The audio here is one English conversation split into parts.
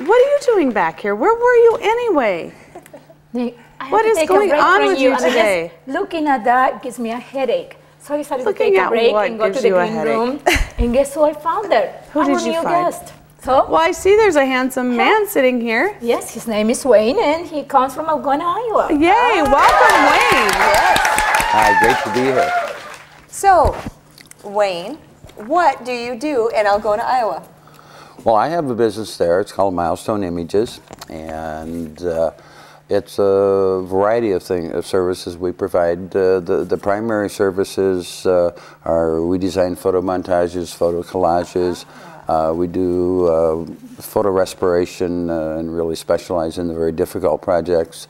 What are you doing back here? Where were you anyway? What is going on with you today? Looking at that gives me a headache. So I decided to take a break and go to the green room. And guess who I found there? Who did you find? Guest. So, well, I see there's a handsome man sitting here. Yes, his name is Swine, and he comes from Algona, Iowa. Yay, welcome, Wayne. Yes. Hi, great to be here. So, Wayne, what do you do in Algona, Iowa? Well, I have a business there. It's called Milestone Images, and it's a variety of services we provide. The primary services are we design photo montages, photo collages. We do photo restoration and really specialize in the very difficult projects.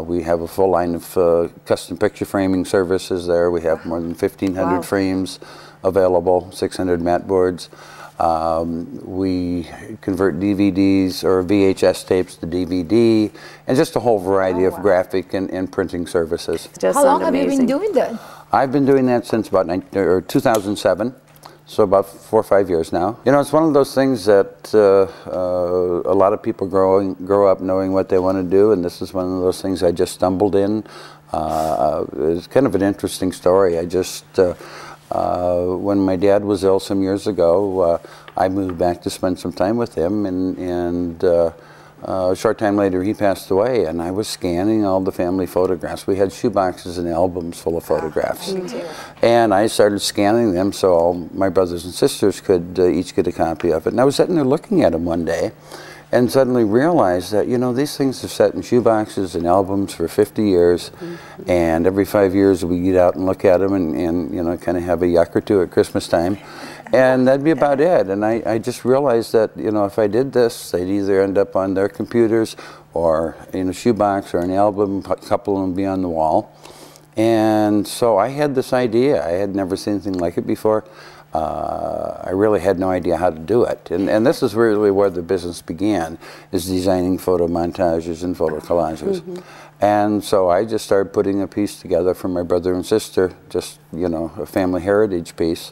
We have a full line of custom picture framing services there. We have more than 1,500 frames available, 600 mat boards. We convert DVDs or VHS tapes to DVD, and just a whole variety of graphic and printing services. How long have you been doing that? I've been doing that since about 2007. So about 4 or 5 years now. You know, it's one of those things that a lot of people grow up knowing what they want to do, and this is one of those things I just stumbled in. It's kind of an interesting story. I just, when my dad was ill some years ago, I moved back to spend some time with him, and a short time later he passed away, and I was scanning all the family photographs. We had shoeboxes and albums full of photographs. Me too. And I started scanning them so all my brothers and sisters could each get a copy of it. And I was sitting there looking at them one day and suddenly realized that, you know, these things are set in shoeboxes and albums for 50 years, and every 5 years we get out and look at them and you know, kind of have a yuck or two at Christmas time. And that'd be about it. And I just realized that, you know, if I did this, they'd either end up on their computers or in a shoebox or an album, a couple of them be on the wall. And so I had this idea. I had never seen anything like it before. I really had no idea how to do it. And this is really where the business began, is designing photo montages and photo collages. And so I just started putting a piece together for my brother and sister, just, you know, a family heritage piece.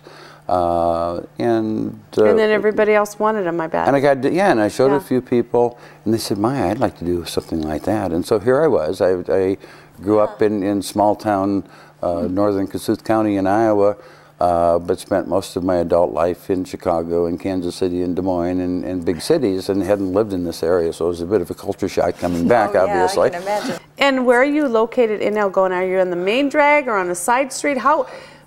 And then everybody else wanted them, I bet. And I got, and I showed a few people, and they said, Maya, I'd like to do something like that. And so here I was. I grew up in small town, northern Kossuth County in Iowa, but spent most of my adult life in Chicago and Kansas City and Des Moines and big cities, and hadn't lived in this area, so it was a bit of a culture shock coming back, obviously. I can imagine. And where are you located in Algona? Are you on the main drag or on a side street?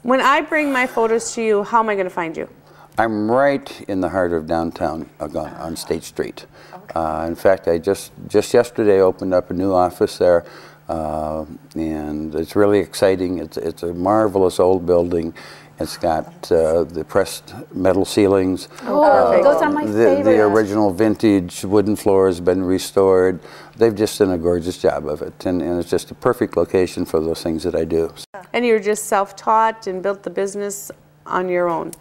When I bring my photos to you, how am I going to find you? I'm right in the heart of downtown Algona on State Street. In fact, I just yesterday opened up a new office there, and it's really exciting. It's a marvelous old building. It's got the pressed metal ceilings. Those are my favorite. The original vintage wooden floor has been restored. They've just done a gorgeous job of it, and it's just a perfect location for those things that I do. And you're just self-taught and built the business on your own?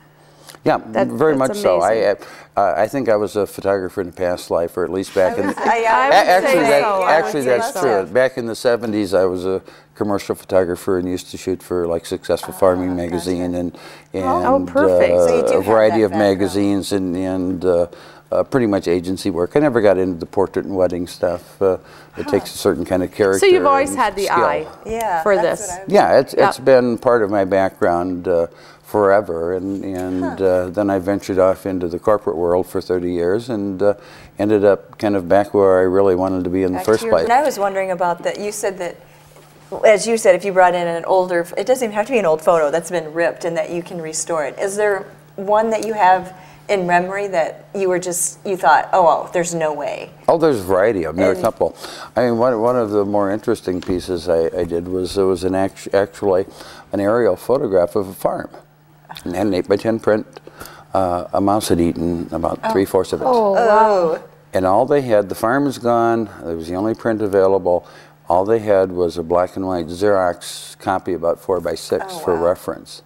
Yeah, very much so. I think I was a photographer in a past life, or at least back in. Actually, that's true. Back in the '70s, I was a commercial photographer and used to shoot for like Successful Farming magazine and a variety of magazines and pretty much agency work. I never got into the portrait and wedding stuff. It takes a certain kind of character. So you've always had the eye for this. Yeah, it's been part of my background forever, and then I ventured off into the corporate world for 30 years and ended up kind of back where I really wanted to be in the first place. And I was wondering about that. You said that, as you said, if you brought in an older, it doesn't even have to be an old photo that's been ripped and that you can restore it. Is there one that you have in memory that you were you thought, oh, there's no way? Oh, there's a variety of them. There are a couple. I mean, one of the more interesting pieces I did was it was actually an aerial photograph of a farm. And had an 8x10 print. A mouse had eaten about 3/4 of it. Oh, wow. And all they had, the farm is gone, it was the only print available. All they had was a black and white Xerox copy about 4x6 for reference.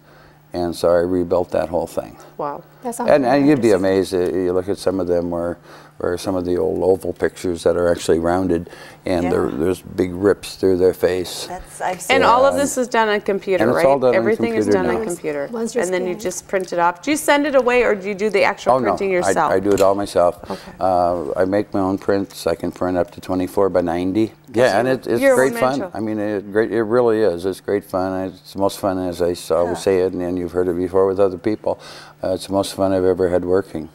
And so I rebuilt that whole thing. Wow. That's and you'd be amazed. You look at some of them where or some of the old oval pictures that are actually rounded, and there's big rips through their face. I've seen and all of this is done on computer, and right? It's all done Everything on computer is done now. on computer. And then you just print it off. Do you send it away, or do you do the actual printing yourself? I do it all myself. Okay. I make my own prints. I can print up to 24 by 90. Yeah, and it's great fun. I mean, it really is. It's great fun. It's the most fun, as I always say it, and you've heard it before with other people. It's the most fun I've ever had working.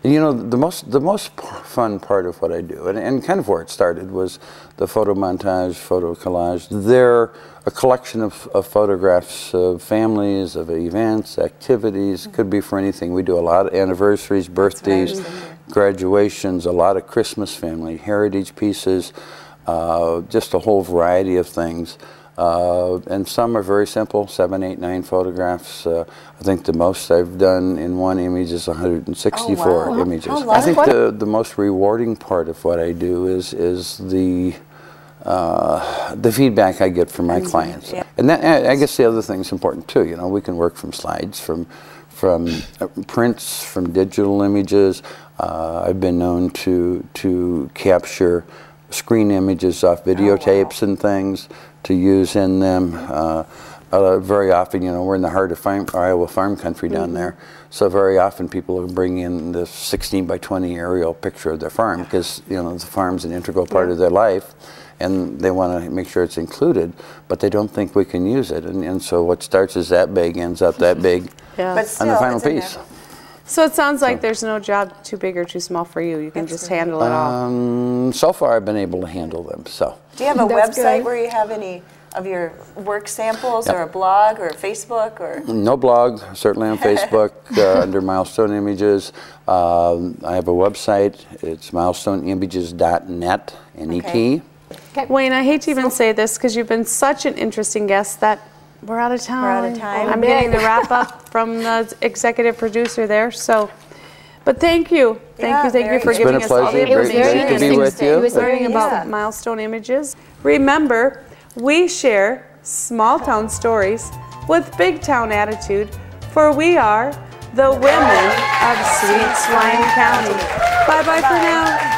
And you know, the most fun part of what I do, and kind of where it started, was the photo montage, photo collage. They're a collection of photographs of families, of events, activities. Could be for anything. We do a lot of anniversaries, birthdays, graduations, a lot of Christmas family, heritage pieces, just a whole variety of things. And some are very simple, 7, 8, 9 photographs. I think the most I've done in one image is 164 images. I think the most rewarding part of what I do is the feedback I get from my clients. And that, I guess the other thing is important too. You know, we can work from slides, from prints, from digital images. I've been known to capture screen images off videotapes and things to use in them. Very often, you know, we're in the heart of Iowa farm country down there, so very often people will bring in this 16 by 20 aerial picture of their farm, because, you know, the farm's an integral part of their life, and they want to make sure it's included, but they don't think we can use it, and so what starts as that big ends up that big But still, on the final piece. So it sounds like there's no job too big or too small for you. You can just handle it all. So far, I've been able to handle them. So. Do you have a website where you have any of your work samples, or a blog, or Facebook, or? No blog, certainly on Facebook under Milestone Images. I have a website. It's milestoneimages.net, N-E-T. Wayne, I hate to even say this because you've been such an interesting guest that we're out of time. We're out of time. I'm getting the wrap up from the executive producer there. So, but thank you. Thank you for giving us all the information. Great to be with you. He was learning about Milestone Images. Remember, we share small town stories with big town attitude, for we are the women of Sweet Swine County. Bye-bye for now.